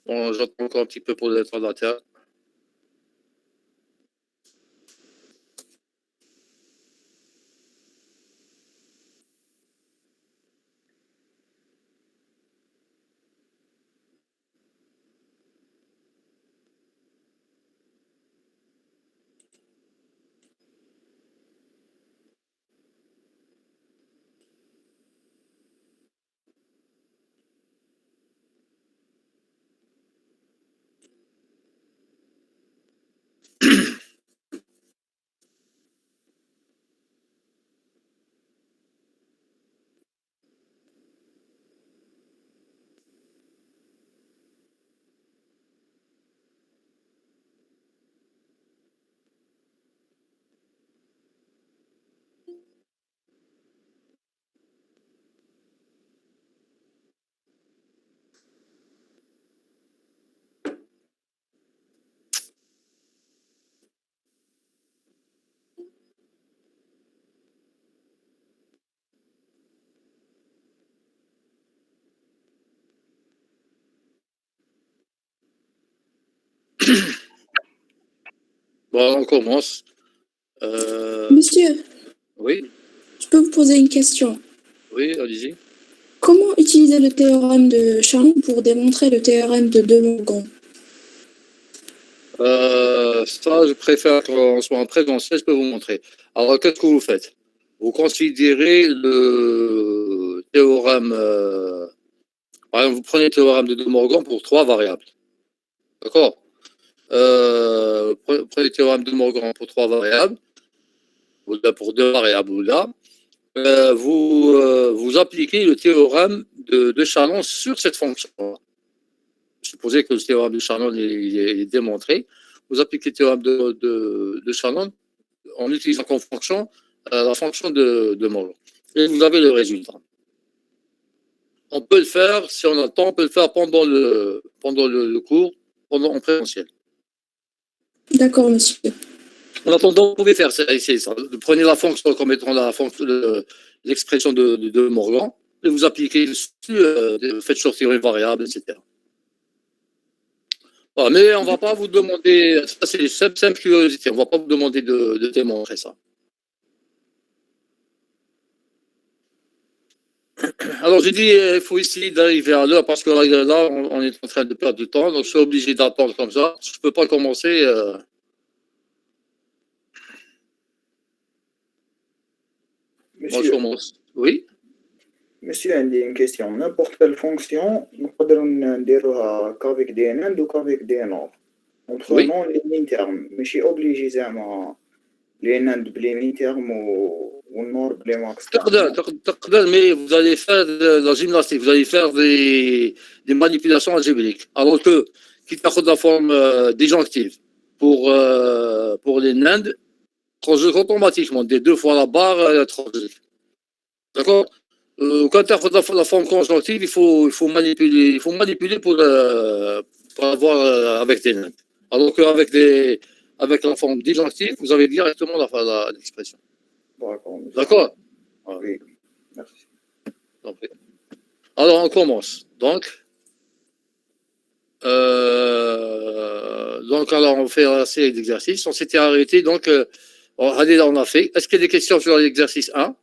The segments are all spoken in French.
Bon, j'attends encore un petit peu pour le retardataire. Bon, on commence. Monsieur, Oui, je peux vous poser une question. oui, allez-y. Comment utiliser le théorème de Shannon pour démontrer le théorème de De Morgan? Ça, je préfère qu'on soit en présentiel, je peux vous montrer. Alors, qu'est-ce que vous faites? Vous considérez le théorème, par exemple, vous prenez le théorème de De Morgan pour trois variables. D'accord? Prenez le théorème de Morgan pour trois variables, ou là pour deux variables, ou là. Vous appliquez le théorème de Shannon sur cette fonction. Supposez que le théorème de Shannon est démontré. Vous appliquez le théorème de Shannon en utilisant comme fonction la fonction de Morgan. Et vous avez le résultat. On peut le faire, si on a le temps, on peut le faire pendant le cours, en présentiel. D'accord, monsieur. En attendant, vous pouvez faire ça. Prenez la fonction comme étant l'expression de Morgan, et vous appliquez dessus, faites sortir une variable, etc. Voilà, mais on ne va pas vous demander, ça c'est simple curiosité, on ne va pas vous demander de démontrer ça. Alors j'ai dit, il faut essayer d'arriver à l'heure parce que là, on est en train de perdre du temps, donc je suis obligé d'attendre comme ça. Je ne peux pas commencer. Moi, je commence. Oui. Monsieur, عندي une question. N'importe quelle fonction, نقدروا نديروها qu'avec des NAND ou qu'avec des NOR. En prenant les min-termes. ماشي obligé زعما les NAND بلي min-terme ou NOR بلي max. تقدر, mais vous allez faire de la gymnastique, vous allez faire des manipulations algébriques. Alors que, quitte à la forme disjonctive pour les NAND, translogique automatiquement, des deux fois la barre translogique. D'accord? Quand tu as la forme conjonctive, il faut manipuler pour avoir avec des NAND. Alors qu'avec avec la forme disjonctive, vous avez directement l'expression. D'accord? Oui, merci. Alors, on commence. Donc, alors, on fait la série d'exercices. On s'était arrêté. Donc, allez, là, on a fait. Est-ce qu'il y a des questions sur l'exercice 1?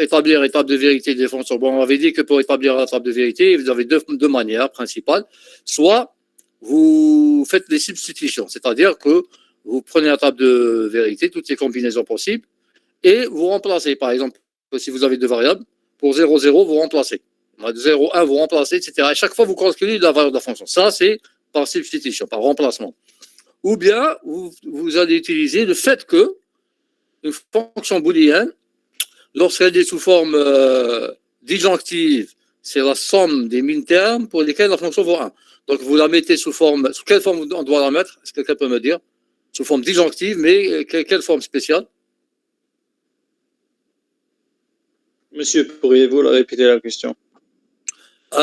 Établir étape de vérité des fonctions. Bon, on avait dit que pour établir l'étape de vérité, vous avez deux manières principales. Soit vous faites des substitutions, c'est-à-dire que vous prenez la table de vérité, toutes les combinaisons possibles, et vous remplacez. Par exemple, si vous avez deux variables, pour 0, 0, vous remplacez. 0, 1, vous remplacez, etc. À chaque fois, vous calculez la valeur de la fonction. Ça, c'est par substitution, par remplacement. Ou bien, vous allez utiliser le fait que une fonction booléenne, lorsqu'elle est sous forme disjonctive, c'est la somme des min-termes pour lesquels la fonction vaut 1. Donc, vous la mettez sous forme... Sous quelle forme on doit la mettre? Est-ce que quelqu'un peut me dire? Sous forme disjonctive, mais quelle forme spéciale? Monsieur, pourriez-vous la répéter la question?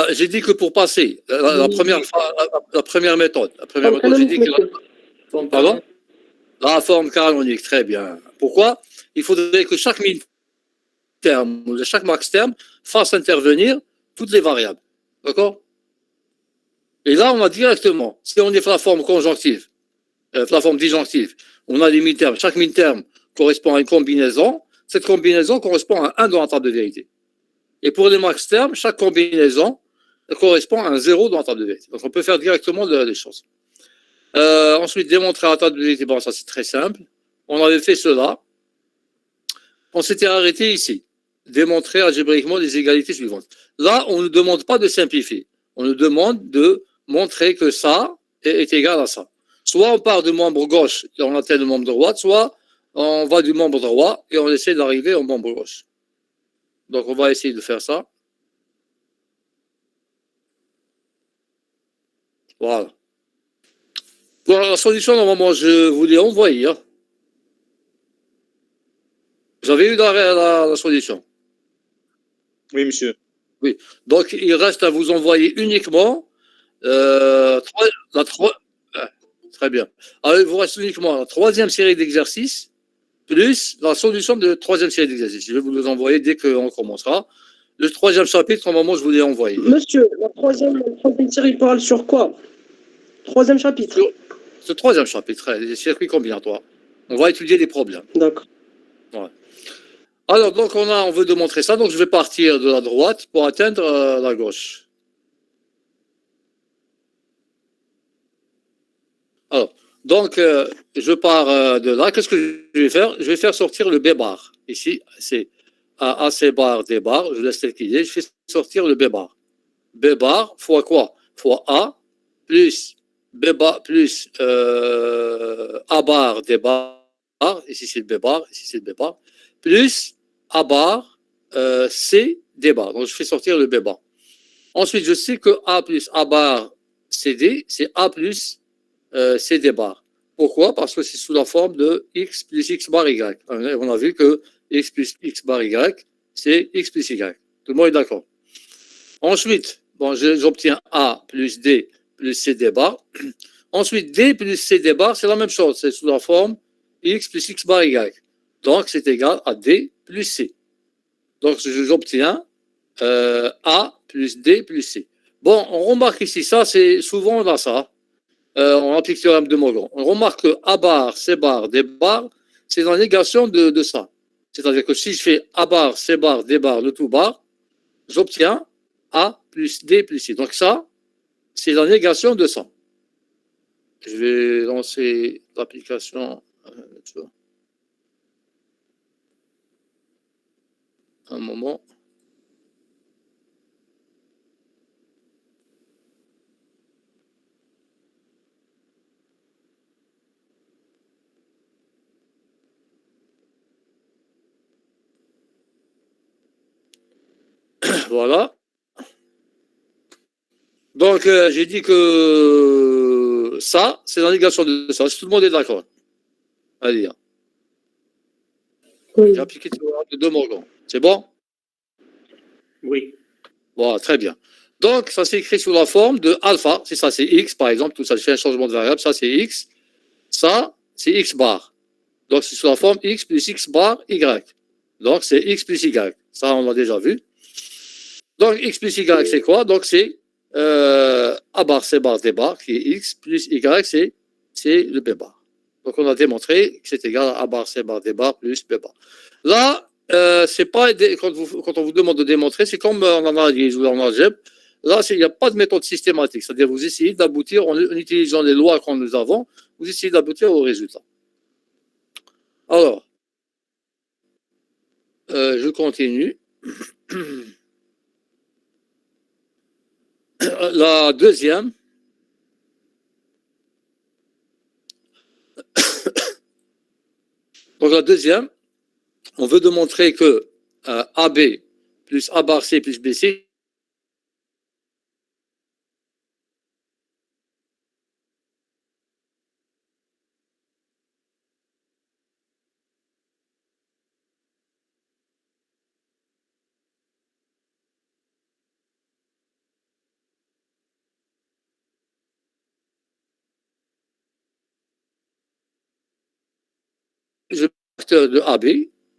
J'ai dit que pour passer, la première méthode, j'ai dit que pardon? La forme canonique, très bien. Pourquoi? Il faudrait que chaque min-terme, chaque max-terme, fasse intervenir toutes les variables. D'accord? Et là, on a directement, si on est la forme conjonctive, la forme disjonctive, on a des mi-termes. Chaque mi-terme correspond à une combinaison. Cette combinaison correspond à 1 dans la table de vérité. Et pour les max termes, chaque combinaison correspond à un 0 dans la table de vérité. Donc, on peut faire directement les choses. Ensuite, démontrer la table de vérité. Bon, ça, c'est très simple. On avait fait cela. On s'était arrêté ici. Démontrer algébriquement les égalités suivantes. Là, on ne demande pas de simplifier. On nous demande de montrer que ça est égal à ça. Soit on part du membre gauche et on atteint le membre droit, soit on va du membre droit et on essaie d'arriver au membre gauche. Donc, on va essayer de faire ça. Voilà. Bon, la solution, normalement, je vous l'ai envoyée. Hein. Vous avez eu la solution? Oui, monsieur. Oui. Donc, il reste à vous envoyer uniquement très bien. Alors, il vous reste uniquement la troisième série d'exercices plus la solution de troisième série d'exercices. Je vais vous les envoyer dès qu'on commencera. Le troisième chapitre, normalement, je vous l'ai envoyé. Monsieur, la troisième série parle sur quoi? Troisième chapitre. Ce troisième chapitre, les circuits combinatoires. On va étudier les problèmes. D'accord. Ouais. Alors, donc, on veut démontrer ça. Donc, je vais partir de la droite pour atteindre la gauche. Alors, donc, je pars de là. Qu'est-ce que je vais faire? Je vais faire sortir le B bar. Ici, c'est A, C bar, D bar. Je laisse tel qu'il est. Je fais sortir le B bar. B bar fois quoi? Fois A plus B bar plus A bar, D bar. Ici, c'est le B bar. Ici, c'est le B bar. Plus A bar, C, D bar. Donc, je fais sortir le B bar. Ensuite, je sais que A plus A bar, CD, c'est A plus CD bar. Pourquoi? Parce que c'est sous la forme de X plus X bar Y. On a vu que X plus X bar Y, c'est X plus Y. Tout le monde est d'accord. Ensuite, bon, j'obtiens A plus D plus CD bar. Ensuite, D plus CD bar, c'est la même chose. C'est sous la forme X plus X bar Y. Donc, c'est égal à D plus C. Donc, j'obtiens A plus D plus C. Bon, on remarque ici, ça, c'est souvent là, ça. On applique le théorème de Morgan. On remarque que A bar, C bar, D bar, c'est la négation de ça. C'est-à-dire que si je fais A bar, C bar, D bar, le tout bar, j'obtiens A plus D plus C. Donc ça, c'est la négation de ça. Je vais lancer l'application. Un moment. Voilà. Donc, j'ai dit que ça, c'est la négation de ça. Si tout le monde est d'accord. Allez. Oui. J'ai appliqué le théorème de De Morgan. C'est bon? Oui. Voilà, très bien. Donc, ça s'écrit sous la forme de alpha. Si ça, c'est X, par exemple, tout ça, je fais un changement de variable. Ça, c'est X. Ça, c'est X bar. Donc, c'est sous la forme X plus X bar Y. Donc, c'est X plus Y. Ça, on l'a déjà vu. Donc, X plus Y, c'est quoi? Donc, c'est A bar, C bar, D bar, qui est X, plus Y, c'est le B bar. Donc, on a démontré que c'est égal à A bar, C bar, D bar, plus B bar. Là, c'est pas, quand on vous demande de démontrer, c'est comme en analyse ou en algèbre. Là, il n'y a pas de méthode systématique. C'est-à-dire, vous essayez d'aboutir, en utilisant les lois que nous avons, vous essayez d'aboutir au résultat. Alors, je continue. La deuxième, donc la deuxième, on veut démontrer que AB plus A bar C plus BC je facteur de AB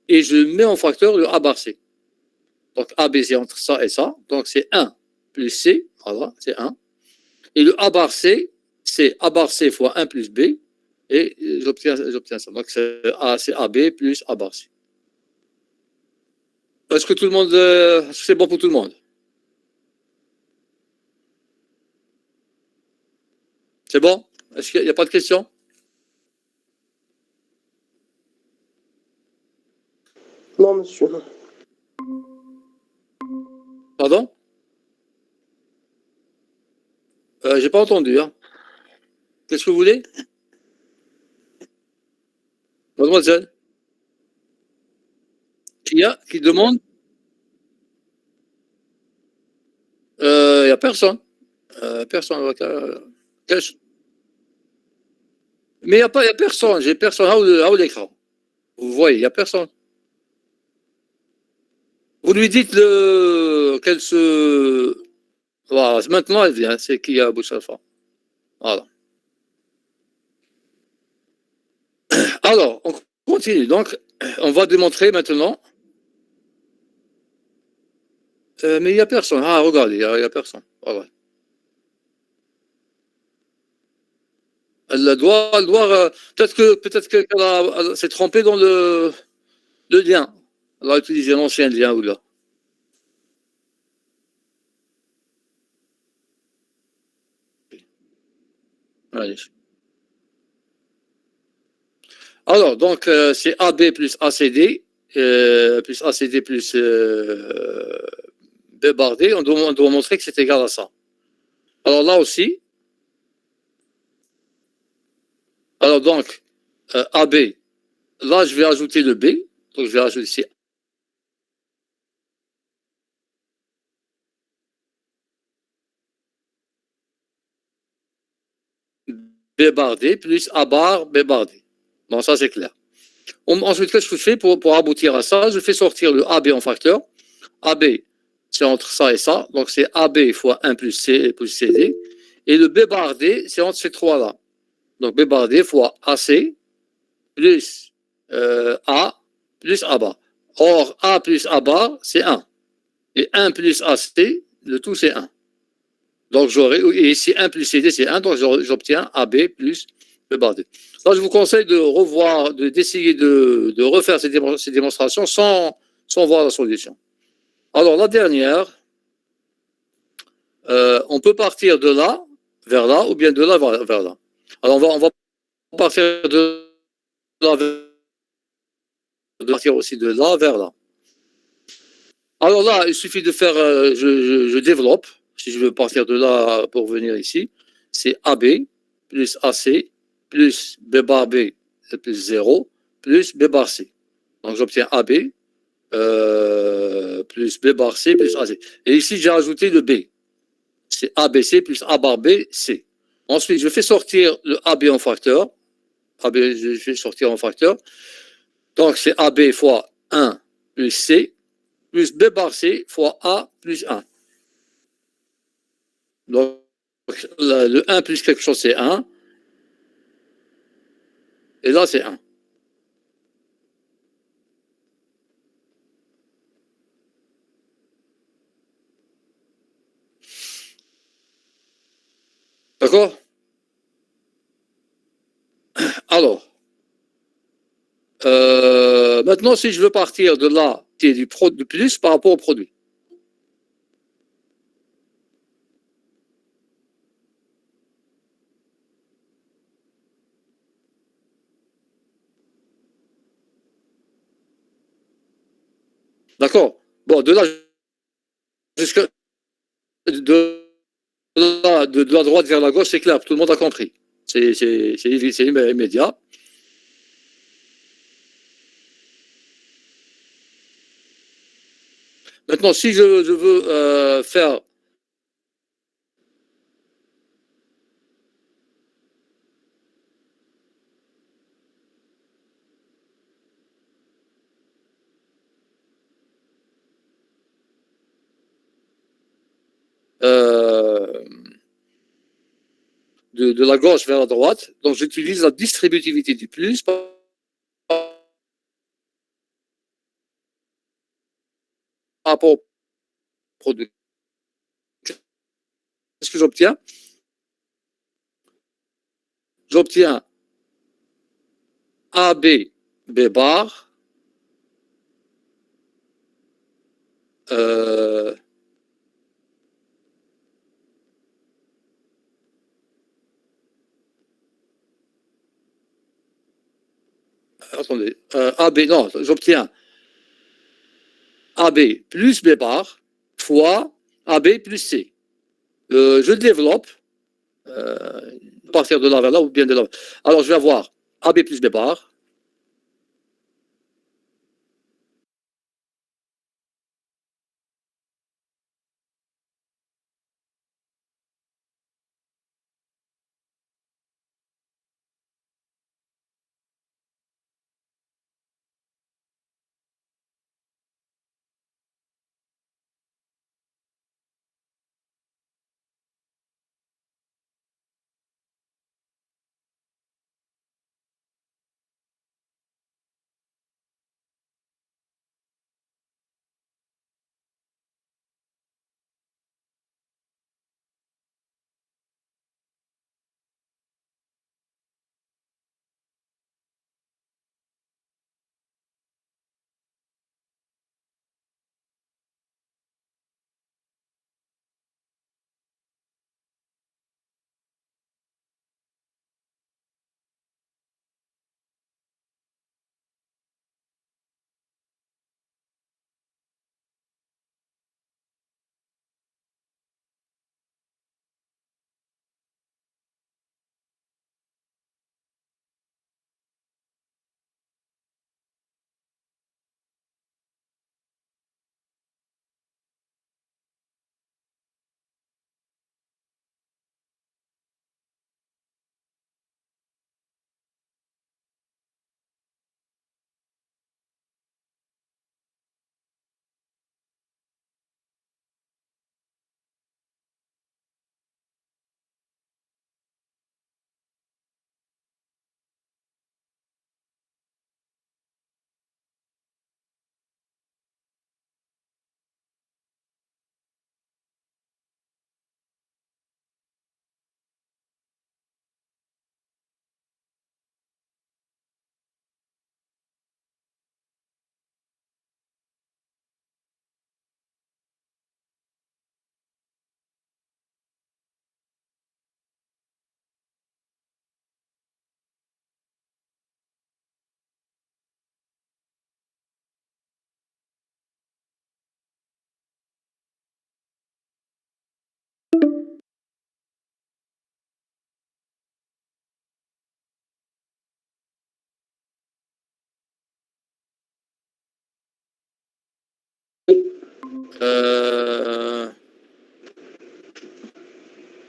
et je mets en facteur le A bar C. Donc AB c'est entre ça et ça, donc c'est 1 plus C, voilà, c'est 1, Et le A bar C, c'est A bar C fois 1 plus B, et j'obtiens ça. Donc c'est AB plus A bar C. Est-ce que tout le monde, c'est bon pour tout le monde? C'est bon? Est-ce qu'il n'y a pas de questions? Non, monsieur. Non. Pardon? J'ai pas entendu. Hein. Qu'est-ce que vous voulez? Mademoiselle? Qui demande? Il n'y a personne. Personne. Mais il n'y a personne. J'ai personne. À l'écran. Vous voyez, il n'y a personne. Vous lui dites qu'elle se. Voilà, maintenant elle vient. C'est qui a Bouchalfa. Voilà. Alors, on continue. Donc, on va démontrer maintenant. Mais il n'y a personne. Ah, regardez, il n'y a personne. Voilà. Elle doit peut-être qu'elle s'est trompée dans le lien. Elle a utilisé l'ancien lien ou là. Allez. Alors, donc, c'est AB plus ACD, plus ACD plus B bar D. On doit montrer que c'est égal à ça. Alors là aussi. Alors donc, AB, là, je vais ajouter le B. Donc, je vais ajouter ici B bar D plus A bar B bar D. Bon, ça, c'est clair. Ensuite, qu'est-ce que je fais pour aboutir à ça? Je fais sortir le AB en facteur. AB, c'est entre ça et ça. Donc, c'est AB fois 1 plus C plus CD. Et le B bar D, c'est entre ces trois-là. Donc, B bar D fois AC plus A plus A bar. Or, A plus A bar, c'est 1. Et 1 plus AC, le tout, c'est 1. Donc, et ici, 1 plus CD, c'est 1. Donc, j'obtiens AB plus B bar D. Là, je vous conseille de revoir, d'essayer de refaire ces démonstrations sans voir la solution. Alors, la dernière, on peut partir de là vers là ou bien de là vers là. Alors, on va partir de là partir aussi de là vers là. Alors là, il suffit de faire, je développe, si je veux partir de là pour venir ici, c'est AB plus AC plus B bar B plus 0 plus B bar C. Donc j'obtiens AB plus B bar C plus AC. Et ici, j'ai ajouté le B. C'est ABC plus A bar B, C. Ensuite, je fais sortir le AB en facteur. AB, je fais sortir en facteur. Donc, c'est AB fois 1 plus C plus B bar C fois A plus 1. Donc, le 1 plus quelque chose, c'est 1. Et là, c'est 1. D'accord? Alors, maintenant, si je veux partir de là, c'est du plus par rapport au produit. D'accord? Bon, de là jusqu'à de la droite vers la gauche, c'est clair, tout le monde a compris. C'est immédiat. Maintenant, si je veux faire de la gauche vers la droite, donc j'utilise la distributivité du plus par rapport au produit. Qu'est-ce que j'obtiens? j'obtiens AB, B bar, attendez, AB, non, j'obtiens AB plus B bar fois AB plus C. Je développe, partir de là vers là ou bien de là. Alors, je vais avoir AB plus B bar.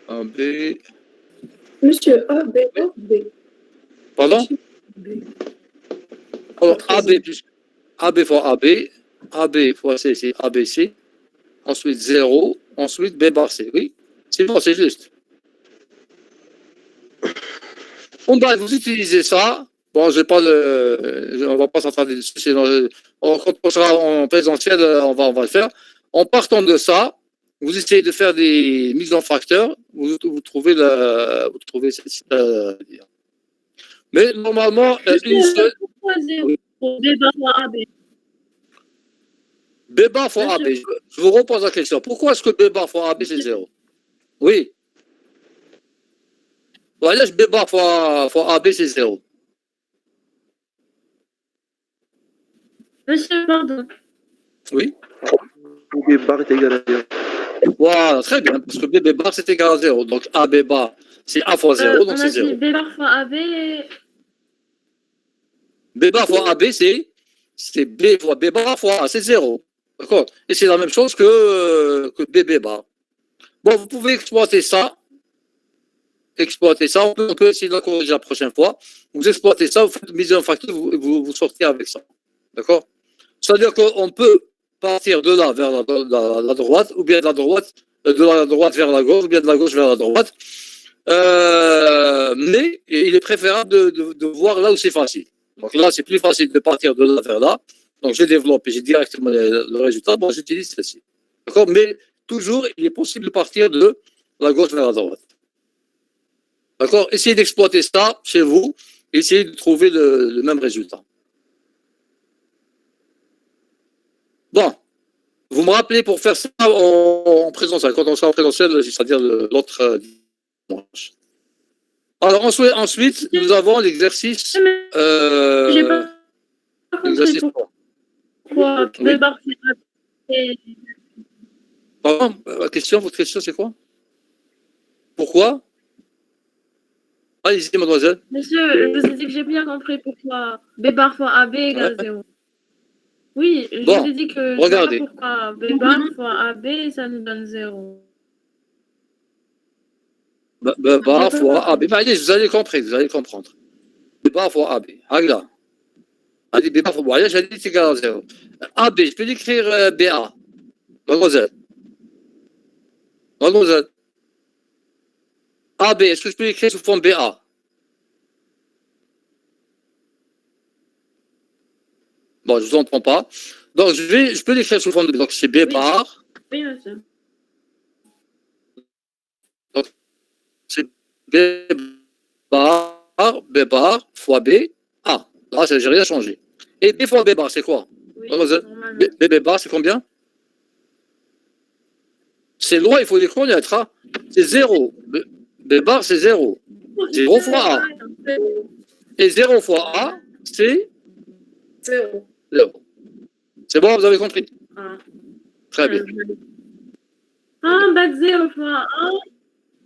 AB. Monsieur A, B, A, B. Pardon? Alors, AB plus AB fois AB, AB fois C, c'est ABC, ensuite 0, ensuite B bar C. Oui, c'est bon, c'est juste. Bon, bah, vous utilisez ça. Bon, je vais pas on va pas s'attarder dessus. Quand on sera en présentiel, on va le faire. En partant de ça, vous essayez de faire des mises en facteur. Vous trouvez mais normalement, une seule. Oui. B bar fois AB. Je vous repose la question. Pourquoi est-ce que B bar fois AB, c'est 0? Oui. Voilà, B bar fois AB, c'est 0. Monsieur, pardon. Oui. B bar est égal à 0. Voilà, très bien, parce que B bar, c'est égal à 0. Donc AB bar, c'est A fois 0, donc c'est 0. B bar fois AB. B bar fois AB, c'est B fois B bar fois A, c'est 0. D'accord? Et c'est la même chose que BB bar. Bon, vous pouvez exploiter ça. On peut essayer de la corriger la prochaine fois. Vous exploitez ça, vous faites miser un facteur, vous sortez avec ça. D'accord? C'est-à-dire qu'on peut partir de là vers la droite, ou bien de la droite vers la gauche, ou bien de la gauche vers la droite. Mais il est préférable de voir là où c'est facile. Donc là, c'est plus facile de partir de là vers là. Donc je développe et j'ai directement le résultat. Bon, j'utilise celle-ci. D'accord? Mais toujours, il est possible de partir de la gauche vers la droite. D'accord? Essayez d'exploiter ça chez vous, essayez de trouver le même résultat. Bon, vous me rappelez pour faire ça en présentiel, quand on sera en présentiel, c'est-à-dire l'autre dimanche. Alors ensuite, nous avons l'exercice. J'ai pas L'exercice compris 3. pourquoi Oui. B bar c'est Pardon, votre question, c'est quoi? Pourquoi? Allez-y, mademoiselle. Monsieur, je vous ai dit que j'ai bien compris pourquoi B bar fois AB égale 0. Oui, je Bon, vous ai dit que je regardez. sais pas pourquoi B bar fois AB, ça nous donne 0. Bar fois AB. Allez, vous allez comprendre. B bar fois AB. Regarde. Allez, B bar fois AB. J'ai dit c'est égal à 0. AB, je peux l'écrire BA. Mademoiselle. Mademoiselle. AB, est-ce que je peux l'écrire sous forme BA? Bon, je ne vous entends pas. Donc, je peux l'écrire sous forme de... Donc, c'est B bar. Oui, monsieur. Donc, c'est B bar fois B, A. Là, j'ai rien changé. Et B fois B bar, c'est quoi? Oui, B bar, c'est combien? C'est loin, il faut les connaître. Hein. C'est 0. B bar, c'est 0. 0 fois A. Et 0 fois A, c'est 0. 0. C'est bon, vous avez compris? Ah. Très bien. Ah, bah 0 fois A.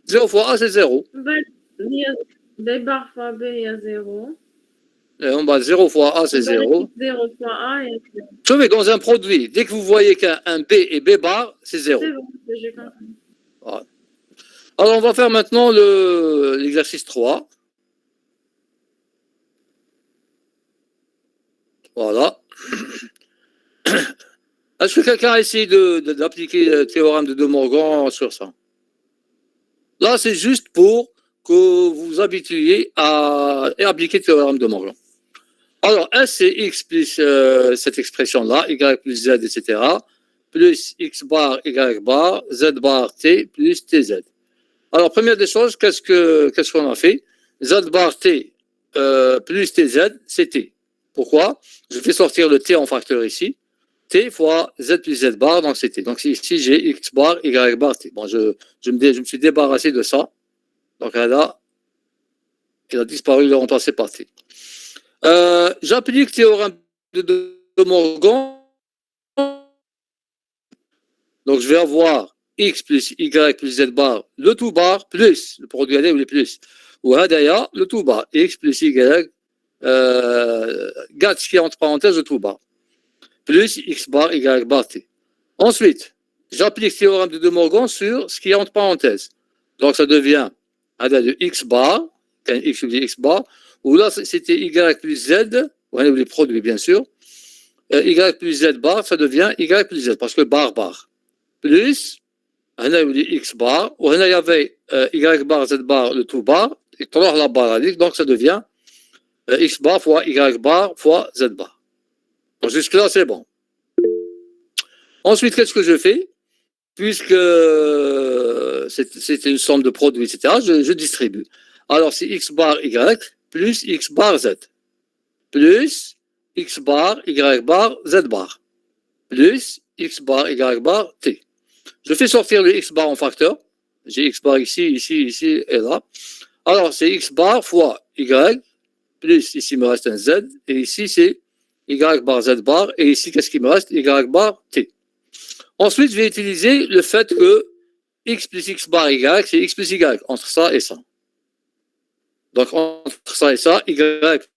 0 fois A, c'est 0. B bar fois B, il y a 0. Et on va 0 fois A, c'est 0. 0 fois A, il y a 0. Vous savez, dans un produit, dès que vous voyez qu'un B et B bar, c'est 0. C'est bon, j'ai compris. Voilà. Alors, on va faire maintenant l'exercice 3. Voilà. Est-ce que quelqu'un a essayé d'appliquer le théorème de De Morgan sur ça? Là, c'est juste pour que vous vous habituiez à appliquer le théorème de Morgan. Alors, S, c'est X plus cette expression-là, Y plus Z, etc., plus X bar, Y bar, Z bar, T, plus TZ. Alors, première des choses, qu'est-ce qu'on a fait? Z bar T plus TZ, c'est T. Pourquoi? Je fais sortir le T en facteur ici. T fois Z plus Z bar, donc c'est T. Donc ici, j'ai X bar, Y bar, T. Bon, je me suis débarrassé de ça. Donc là, il a disparu, il est remplacé par T. J'applique le théorème de Morgan. Donc je vais avoir X plus Y plus Z bar, le tout bar, plus le produit année ou les plus. Ou Hadaya, le tout bar. X plus Y, GAT qui est entre parenthèses, le tout bar. Plus X bar, Y bar, T. Ensuite, j'applique le théorème de De Morgan sur ce qui est entre parenthèses. Donc ça devient de X bar, X ou X bar, où là c'était Y plus Z, ou les produits bien sûr. Y plus Z bar, ça devient Y plus Z, parce que bar, plus, on a eu les X bar, ou on avait Y bar, Z bar, le tout bar, et tout la barre, donc ça devient X bar fois Y bar fois Z bar. Donc jusque-là, c'est bon. Ensuite, qu'est-ce que je fais? Puisque c'est une somme de produits, etc., je distribue. Alors, c'est X bar Y plus X bar Z, plus X bar Y bar Z bar, plus X bar Y bar T. Je fais sortir le X bar en facteur. J'ai X bar ici, ici, ici et là. Alors, c'est X bar fois Y, plus ici, il me reste un Z, et ici, c'est Y bar Z bar, et ici, qu'est-ce qu'il me reste? Y bar T. Ensuite, je vais utiliser le fait que X plus X bar Y, c'est X plus Y, entre ça et ça. Donc, entre ça et ça, Y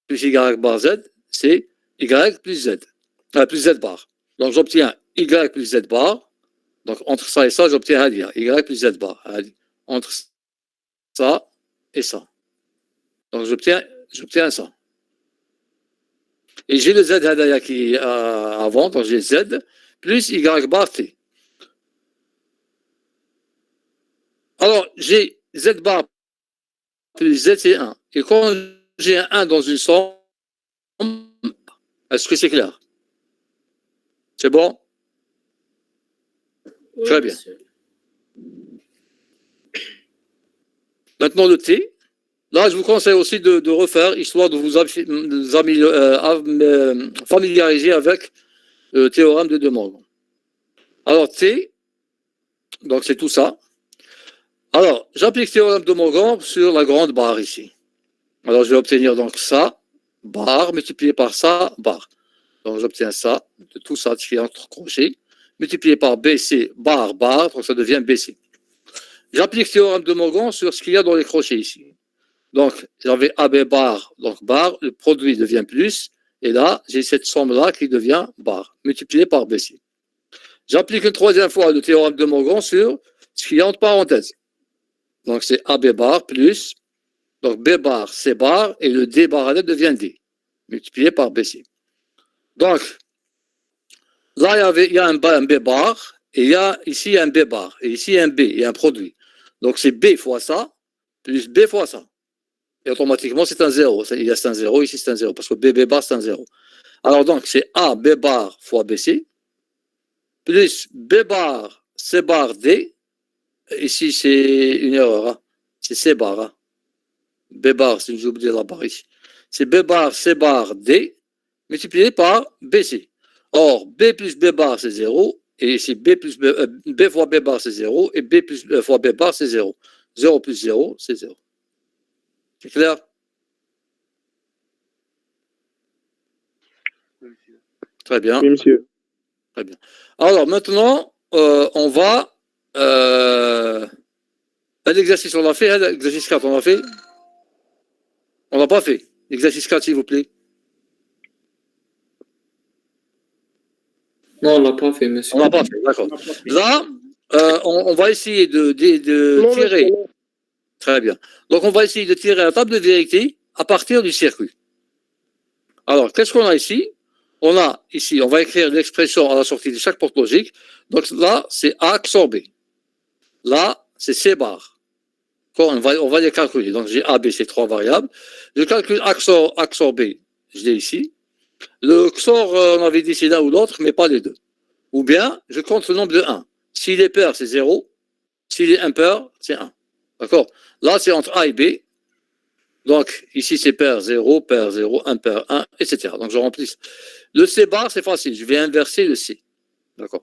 plus Y bar Z, c'est Y plus Z, plus Z bar. Donc, j'obtiens Y plus Z bar. Donc, entre ça et ça, j'obtiens Y plus Z bar. Entre ça et ça. Donc, j'obtiens ça. Et j'ai le Z hadaya qui est avant, donc j'ai Z plus Y bar T. Alors, j'ai Z bar plus Z, c'est 1. Et quand j'ai un 1 dans une somme, est-ce que c'est clair? C'est bon? Oui, Très bien. monsieur. Maintenant, le T. Là, je vous conseille aussi de refaire, histoire de vous familiariser avec le théorème de De Morgan. Alors, T, donc c'est tout ça. Alors, j'applique le théorème de Morgan sur la grande barre ici. Alors, je vais obtenir donc ça, barre, multiplié par ça, barre. Donc, j'obtiens ça, de tout ça qui est entre crochets, multiplié par BC, barre, barre, donc ça devient BC. J'applique le théorème de Morgan sur ce qu'il y a dans les crochets ici. Donc, j'avais AB bar, donc bar, le produit devient plus, et là, j'ai cette somme-là qui devient bar, multipliée par BC. J'applique une troisième fois le théorème de Morgan sur ce qu'il y a entre parenthèses. Donc, c'est AB bar plus, donc B bar, C bar, et le D bar à l'aide devient D, multiplié par BC. Donc, là, il y a un B bar, et ici, il y a un B bar, et ici, il y a un B, il y a un produit. Donc, c'est B fois ça, plus B fois ça. Et automatiquement, c'est un 0. Il y a c'est un 0, ici c'est un 0, parce que B bar, c'est un 0. Alors donc, c'est A, B bar fois BC, plus B bar, C bar, D. Ici, c'est une erreur. Hein. C'est C bar. Hein. B bar, si j'ai oublié la barre ici. C'est B bar, C bar, D, multiplié par BC. Or, B plus B bar, c'est 0. Et ici, B fois B bar, c'est 0. Et B plus fois B bar, c'est 0. 0 plus 0, c'est 0. C'est clair? Très bien. Oui, monsieur. Très bien. Alors maintenant, on va... l'exercice, on l'a fait. L'exercice 4, on l'a fait. On l'a pas fait. L'exercice 4, s'il vous plaît. Non, on l'a pas fait, monsieur. On l'a pas fait, d'accord. Là, on va essayer de tirer... Très bien. Donc, on va essayer de tirer la table de vérité à partir du circuit. Alors, qu'est-ce qu'on a ici? On a ici, on va écrire l'expression à la sortie de chaque porte logique. Donc là, c'est A XOR B. Là, c'est C bar. On va les calculer. Donc, j'ai A, B, c'est trois variables. Je calcule A XOR B. Je l'ai ici. Le XOR, on avait dit c'est l'un ou l'autre, mais pas les deux. Ou bien, je compte le nombre de 1. S'il est pair, c'est 0. S'il est impair, c'est 1. D'accord? Là, c'est entre A et B. Donc, ici, c'est pair 0, 1, pair 1, etc. Donc, je remplis. Le C bar, c'est facile. Je vais inverser le C. D'accord?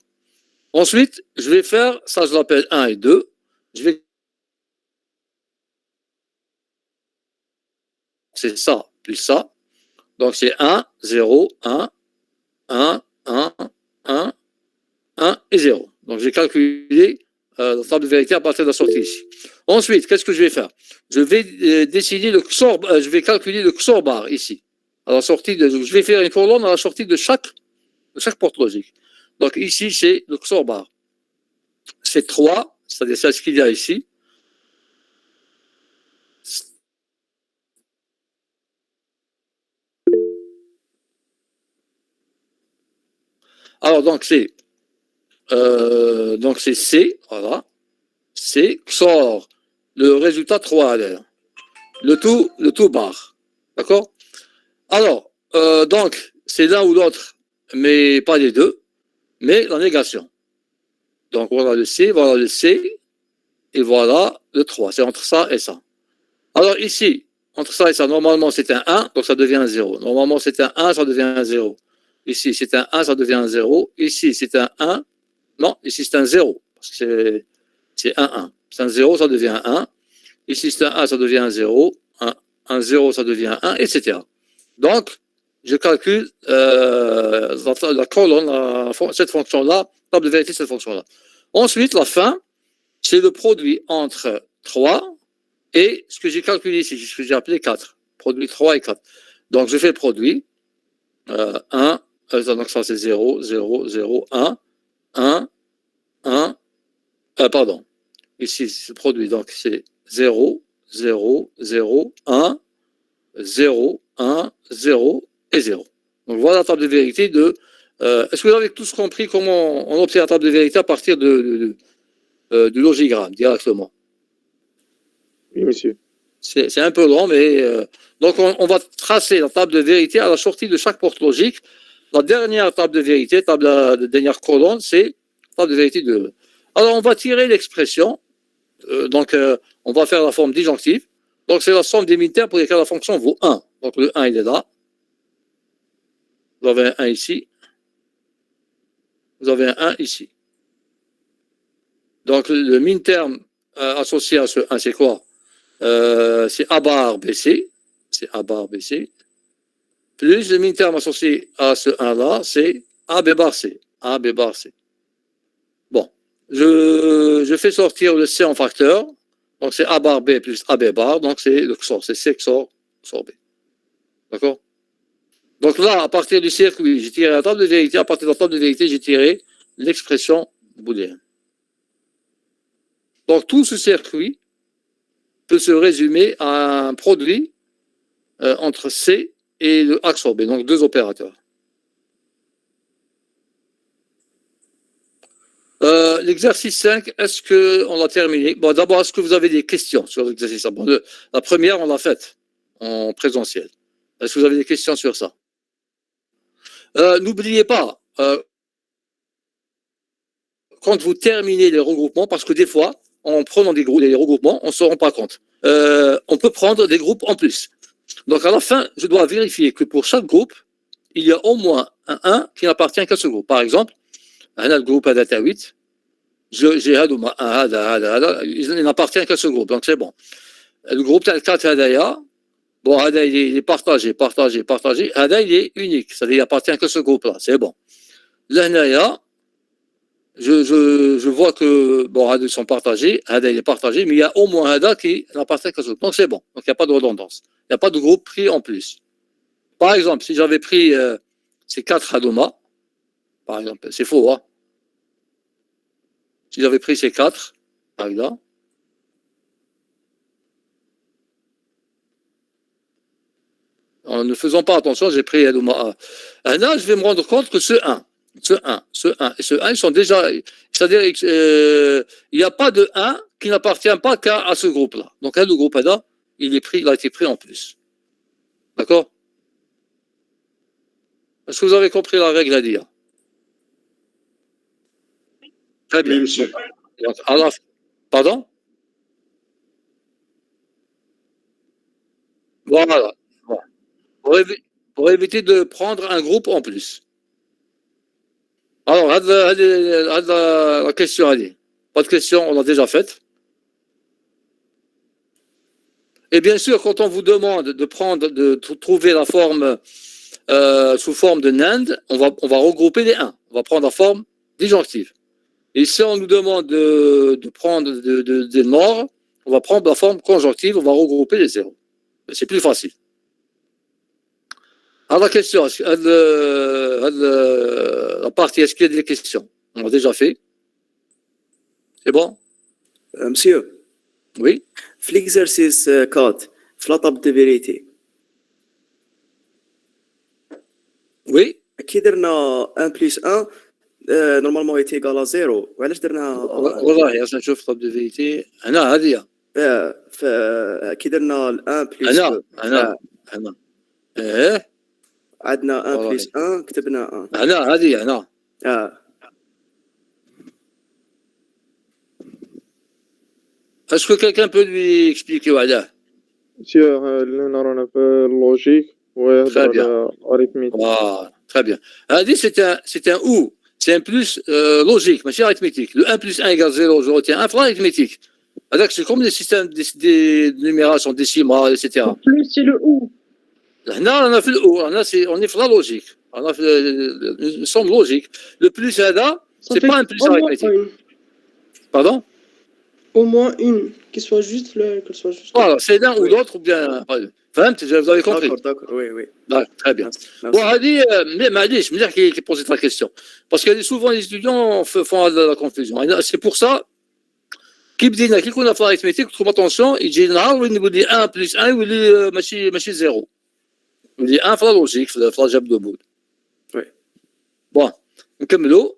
Ensuite, je vais faire, ça, je l'appelle 1 et 2. Je vais... C'est ça, plus ça. Donc, c'est 1, 0, 1, 1, 1, 1, 1 et 0. Donc, j'ai calculé la table de vérité à partir de la sortie ici. Ensuite, qu'est-ce que je vais faire? Je vais décider le XOR, je vais calculer le XOR bar ici. À la sortie je vais faire une colonne à la sortie de chaque porte logique. Donc ici, c'est le XOR bar. C'est 3, c'est-à-dire c'est ce qu'il y a ici. Alors donc c'est C, voilà. C XOR le résultat 3 à l'air. Le tout bar. D'accord? Alors, donc, c'est l'un ou l'autre, mais pas les deux, mais la négation. Donc, voilà le C, et voilà le 3. C'est entre ça et ça. Alors, ici, entre ça et ça, normalement, c'est un 1, donc ça devient un 0. Normalement, c'est un 1, ça devient un 0. Ici, c'est un 1, ça devient un 0. Ici, c'est un 1. Non, ici, c'est un 0, parce que c'est un 1. C'est un 0, ça devient un 1. Ici, c'est un 1, ça devient un 0. Un 0, ça devient un 1, etc. Donc, je calcule la colonne, cette fonction-là, table de vérité, cette fonction-là. Ensuite, la fin, c'est le produit entre 3 et ce que j'ai calculé ici, ce que j'ai appelé 4. Produit 3 et 4. Donc, je fais le produit. 1, donc ça c'est 0, 0, 0, 1, 1, 1, pardon. Ici, c'est le produit, donc c'est 0, 0, 0, 1, 0, 1, 0 et 0. Donc voilà la table de vérité de... Est-ce que vous avez tous compris comment on obtient la table de vérité à partir du logigramme directement? Oui, monsieur. C'est un peu long, mais... donc on va tracer la table de vérité à la sortie de chaque porte logique. La dernière table de vérité, la dernière colonne, c'est la table de vérité de... Alors on va tirer l'expression On va faire la forme disjonctive. Donc, c'est la somme des min-termes pour lesquels la fonction vaut 1. Donc, le 1, il est là. Vous avez un 1 ici. Vous avez un 1 ici. Donc, le min-terme associé à ce 1, c'est quoi? C'est A bar BC. C'est A bar BC. Plus le min-terme associé à ce 1-là, c'est AB bar C. AB bar C. Bon. Je fais sortir le C en facteur. Donc, c'est A bar B plus AB bar. Donc, c'est le XOR. C'est C XOR B. D'accord? Donc là, à partir du circuit, j'ai tiré la table de vérité. À partir de la table de vérité, j'ai tiré l'expression booléenne. Donc, tout ce circuit peut se résumer à un produit entre C et le A XOR B. Donc, deux opérateurs. L'exercice 5, est-ce qu'on l'a terminé? Bon, d'abord, est-ce que vous avez des questions sur l'exercice 5? Bon, la première, on l'a faite en présentiel. Est-ce que vous avez des questions sur ça? N'oubliez pas, quand vous terminez les regroupements, parce que des fois, en prenant des regroupements, on ne se rend pas compte. On peut prendre des groupes en plus. Donc, à la fin, je dois vérifier que pour chaque groupe, il y a au moins un 1 qui n'appartient qu'à ce groupe. Par exemple, on a le groupe Adata 8. J'ai il n'appartient qu'à ce groupe, donc c'est bon. Le groupe 4 Hadaya, bon, Hada, il est partagé. Hada, il est unique, c'est-à-dire qu'il n'appartient que ce groupe-là, c'est bon. L'Hnaya, je vois que, bon, Hada, ils sont partagés, Hada, il est partagé, mais il y a au moins Hada qui n'appartient qu'à ce groupe, donc c'est bon. Donc il n'y a pas de redondance. Il n'y a pas de groupe pris en plus. Par exemple, si j'avais pris ces 4 Hadoma, par exemple, c'est faux, hein. Si j'avais pris ces 4, par exemple, en ne faisant pas attention, j'ai pris Hadoma 1. Là, je vais me rendre compte que ce 1 et ce 1, ils sont déjà... C'est-à-dire qu'il n'y a pas de 1 qui n'appartient pas qu'à ce groupe-là. Donc, le groupe Ada, il a été pris en plus. D'accord? Est-ce que vous avez compris la règle à dire? Très bien. Oui, monsieur. Donc, pardon? Voilà. Pour éviter de prendre un groupe en plus. Alors, la question, allez. Pas de question, on l'a déjà faite. Et bien sûr, quand on vous demande de trouver la forme sous forme de NAND, on va regrouper les 1. On va prendre la forme disjonctive. Et si on nous demande de prendre des morts, on va prendre la forme conjonctive, on va regrouper les 0. C'est plus facile. Alors la question, la partie, est-ce qu'il y a des questions? On l'a déjà fait. C'est bon? Monsieur, Oui. l'exercice 4, la table de vérité. Oui. Qui درنا 1 plus 1 normalement est égal à 0. وعلاش درنا والله عشان نشوف طب de vérité. هنا هذه. كي درنا 1 plus هنا ايه عندنا 1 plus 1 كتبنا 1. هنا هذه هنا. Est-ce que quelqu'un peut lui expliquer علاه? Monsieur, لنا رانا في اللوجيك ويهضر على arithmétique. Voilà, très bien. هذه c'est un ou, c'est un plus logique, ماشي arithmétique. Le 1 plus 1 égale 0, je retiens 1 fois arithmétique. C'est comme les systèmes de numération décimale, etc. En plus, c'est le ou. هنا on a fait le ou, on est في la logique. On a fait une somme logique. Le plus هذا, c'est pas un plus arithmétique. Pardon? Au moins une, qu'elle soit juste. Voilà, c'est l'un ou l'autre, ou bien... Vous avez compris? D'accord, oui. Très bien. Bon, Hadi, معليش مليح qui pose la question. Parce que souvent les étudiants font la confusion. C'est pour ça, كي بدينا كي كنا في l'arithmétique, trouve attention, يجي نهار وين يقول لي 1 plus 1 يولي ماشي 0. يولي 1 في la logique, في la جاب de bout. Oui. Bon, نكملوا.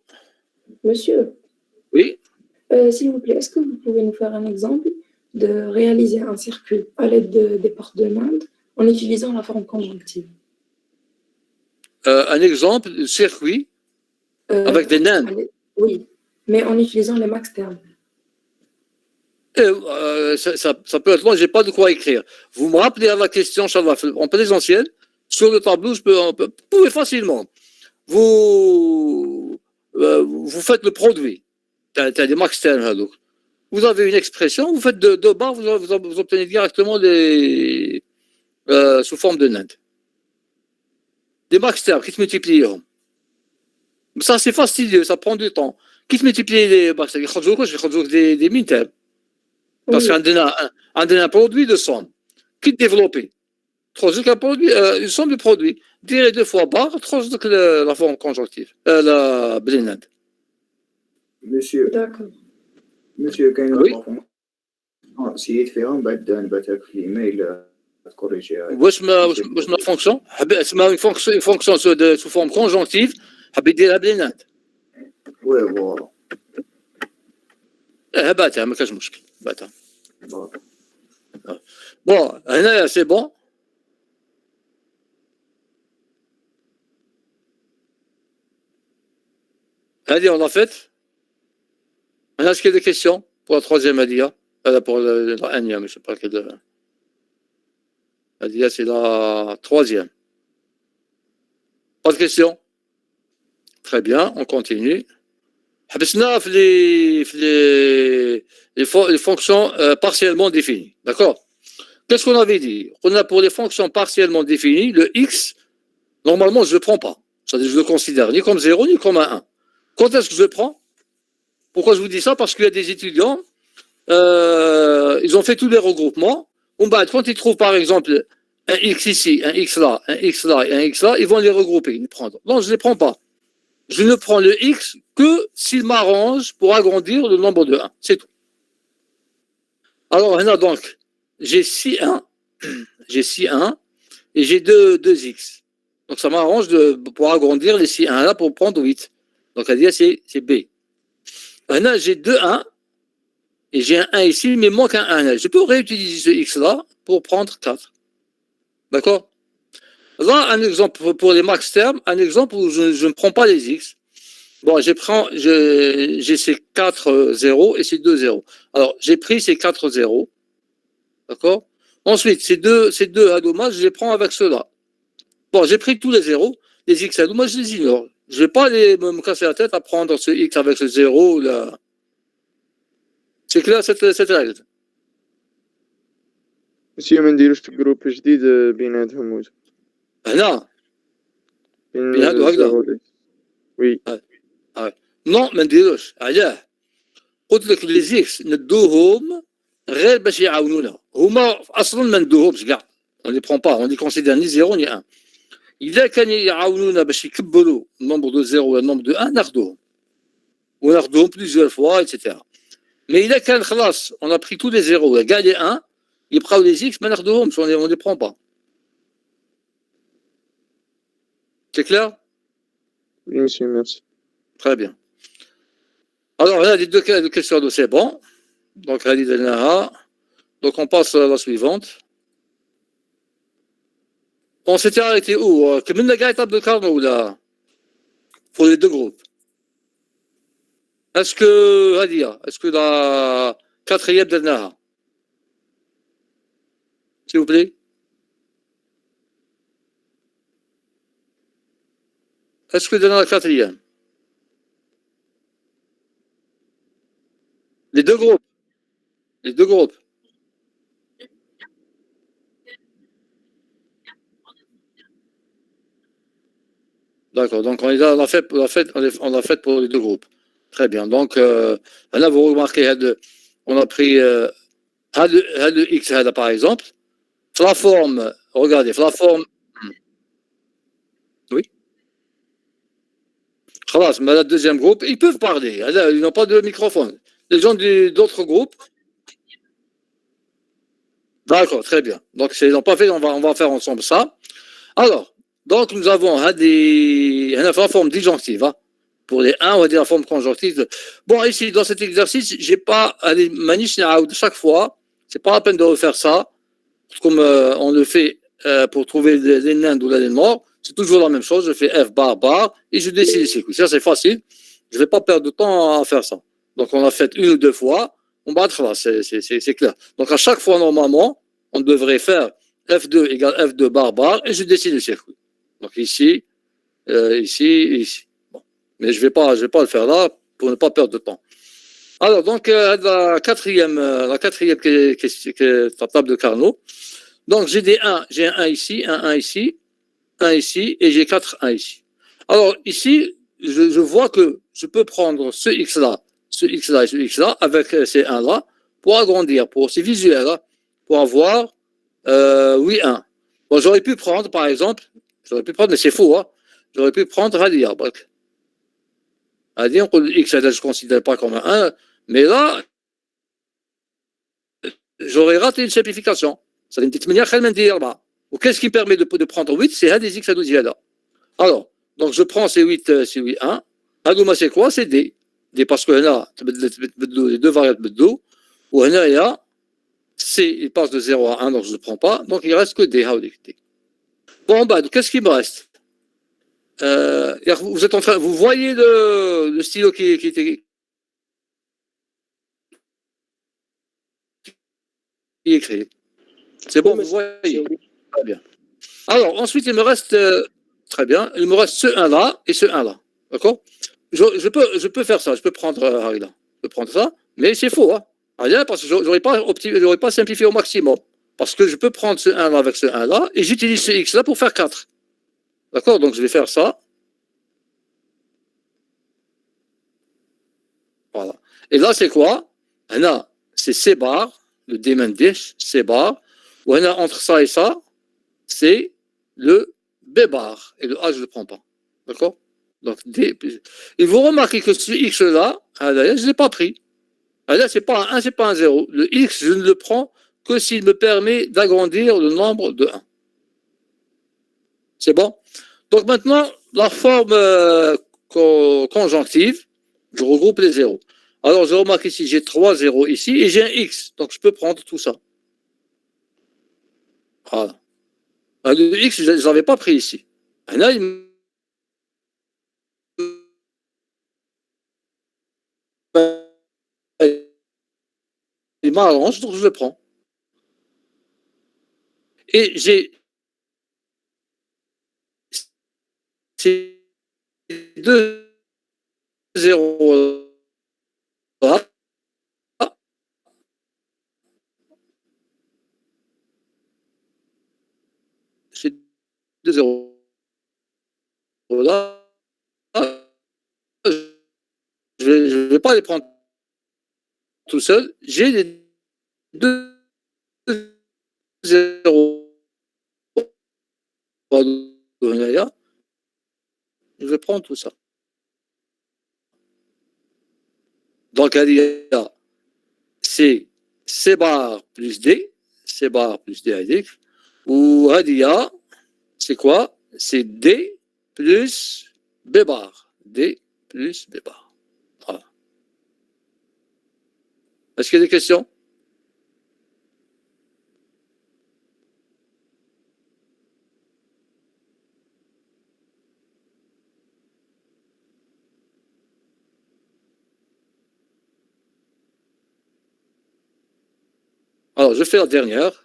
Monsieur, Oui. s'il vous plaît, est-ce que vous pouvez nous faire un exemple de réaliser un circuit à l'aide des portes de NAND en utilisant la forme conjonctive? Un exemple de circuit avec des NAND. Oui, mais en utilisant les max termes. Ça peut être moi, j'ai pas de quoi écrire. Vous me rappelez à la question, ça va en présentiel, sur le tableau, vous pouvez facilement. Vous faites le produit. T'as des max termes, donc. Vous avez une expression, vous faites deux barres, vous obtenez directement sous forme de NAND. Des max termes qui se multiplient. Ça, c'est fastidieux, ça prend du temps. Qui se multiplie les max termes? Je vais des min termes. Parce qu'on a un produit de somme qui est développé. Un produit, une somme de produits. Dire 2 fois barre, la forme conjonctive. La NAND. Monsieur. D'accord. Monsieur, quand oui. Si يتفهم بعد نبعثك في الايميل تكوريجيها. واش ما فونكسيون؟ اسمها une fonction sous forme conjonctive حبيت ديرها بلي NAND. وي فوالا. باتها ما كاش مشكل باتها. بون هنايا سي بون. هذه on l'a faite. Est-ce qu'il y a des questions pour la troisième Adia? Pour la énième, je ne sais pas quelle. Adia, c'est la troisième. Pas de questions? Très bien, on continue. Les fonctions partiellement définies. D'accord? Qu'est-ce qu'on avait dit? On a pour les fonctions partiellement définies, le x, normalement, je ne le prends pas. C'est-à-dire, je le considère ni comme 0 ni comme un 1. Quand est-ce que je le prends? Pourquoi je vous dis ça? Parce qu'il y a des étudiants, ils ont fait tous les regroupements. Quand ils trouvent par exemple un x ici, un x là, un x là et un x là, ils vont les regrouper, les prendre. Non, je ne les prends pas. Je ne prends le x que s'il m'arrange pour agrandir le nombre de 1. C'est tout. Alors, là, donc, j'ai 6 1, et j'ai 2 x. Donc, ça m'arrange pour agrandir les 6 1 là pour prendre 8. Donc, à dire, c'est B. Là, j'ai 2 1 et j'ai un 1 ici, mais il manque un 1 là. Je peux réutiliser ce x là pour prendre 4. D'accord? Là, un exemple pour les max termes, un exemple où je ne prends pas les x. Bon, j'ai ces 4 0 et ces 2 0. Alors, j'ai pris ces 4 0. D'accord? Ensuite, ces deux à dommage, je les prends avec ceux-là. Bon, j'ai pris tous les 0. Les x à dommage, je les ignore. Je ne vais pas me casser la tête à prendre ce x avec ce 0 là. C'est clair cette règle? مسيو ما نديروش في جروب جديد بيناتهم هنا بين هادو هكذا وي نو ما نديروش علاه قلت لك لي زيكس ندوهم غير باش يعاونونا هما اصلا ما ندوهمش كاع on les prend pas on les considère ni 0 ni 1 اذا كان يعاونونا باش يكبروا النمبر دو 0 ولا النمبر دو 1 ناخذوهم وناخذوهم plusieurs fois etc. mais اذا كان خلاص on a pris tous les 0 ولا كاع les 1 يبقاو les x ما ناخذوهمش on les prend pas. C'est clair? Oui, monsieur, merci. Très bien. Alors là, les deux questions, c'est bon. Donc, donc, on passe à la suivante. On s'était arrêté où? Combien de étape de carnot là? Pour les deux groupes. Est-ce que la quatrième de Naha? S'il vous plaît? Est-ce que dans la quatrième? Les deux groupes. Les deux groupes. D'accord. Donc, on l'a fait pour les deux groupes. Très bien. Donc, là, vous remarquez, on a pris le X par exemple. La forme, regardez, la forme. Oui. Mais le deuxième groupe, ils peuvent parler. Ils n'ont pas de microphone. Les gens d'autres groupes. D'accord, très bien. Donc, ils n'ont pas fait, on va faire ensemble ça. Alors, donc, nous avons la forme disjonctive. Hein. Pour les 1, on va dire la forme conjonctive. Bon, ici, dans cet exercice, j'ai pas manish chaque fois. C'est pas la peine de refaire ça. Comme on le fait pour trouver les nains ou les morts. C'est toujours la même chose. Je fais F bar et je décide les circuits. Ça, c'est facile. Je ne vais pas perdre de temps à faire ça. Donc, on l'a fait une ou deux fois. combattre là, c'est clair. Donc à chaque fois, normalement, on devrait faire F2 égale F2 bar, et je dessine le circuit. Donc ici, ici. Bon. Mais je vais pas le faire là pour ne pas perdre de temps. Alors, donc, la quatrième table de Carnot. Donc, j'ai des 1, j'ai un 1 ici, un 1 ici, un ici, et j'ai 4 1 ici. Alors, ici, je vois que je peux prendre ce X-là, ce X-là et ce X-là, avec ces 1-là, pour agrandir, c'est visuel, hein, pour avoir, oui, 1. Bon, j'aurais pu prendre, par exemple, mais c'est faux, hein, j'aurais pu prendre Radia. Radia, X, je ne considère pas comme un 1, mais là, j'aurais raté une simplification. Ça veut dire, ou qu'est-ce qui permet de prendre 8? C'est un des X à 12 là. Alors, donc je prends ces 8, 1. Agouma, c'est quoi? C'est D. D parce que là, les deux variables de Do, ou là, C, il passe de 0 à 1, donc je ne le prends pas. Donc il ne reste que D. Bon, bah, qu'est-ce qui me reste? Vous êtes en train, vous voyez le stylo qui était écrit. C'est bon, vous voyez. Très bien. Alors, ensuite, il me reste, très bien, il me reste ce 1-là et ce 1-là. D'accord? Je peux faire ça, je peux prendre Harila. Je peux prendre ça, mais c'est faux, hein. Harila, parce que je n'aurais pas simplifié au maximum. Parce que je peux prendre ce 1-là avec ce 1-là et j'utilise ce X-là pour faire 4. D'accord? Donc, je vais faire ça. Voilà. Et là, c'est quoi? Là, c'est C bar, le D-Mendish, C bar. Ou là, entre ça et ça, c'est le B bar. Et le A, je ne le prends pas. D'accord? Donc, D. Et vous remarquez que ce X-là, je ne l'ai pas pris. Là, ce n'est pas un 1, ce n'est pas un 0. Le X, je ne le prends que s'il me permet d'agrandir le nombre de 1. C'est bon? Donc maintenant, la forme conjonctive, je regroupe les zéros. Alors, je remarque ici, j'ai 3 zéros ici et j'ai un X. Donc, je peux prendre tout ça. Voilà. Le X, je ne l'avais pas pris ici. Et là, il m'arrange, donc je le prends. Et j'ai ces 2 zéros là. Ces 2 zéros là. Je ne vais pas les prendre tout seul. J'ai les 2 zéros. Je vais prendre tout ça. Donc, c'est C bar plus D, C bar plus D AD, ou Radia, c'est quoi? C'est D plus B bar. D plus B bar. Voilà. Est-ce qu'il y a des questions? Alors, je fais la dernière.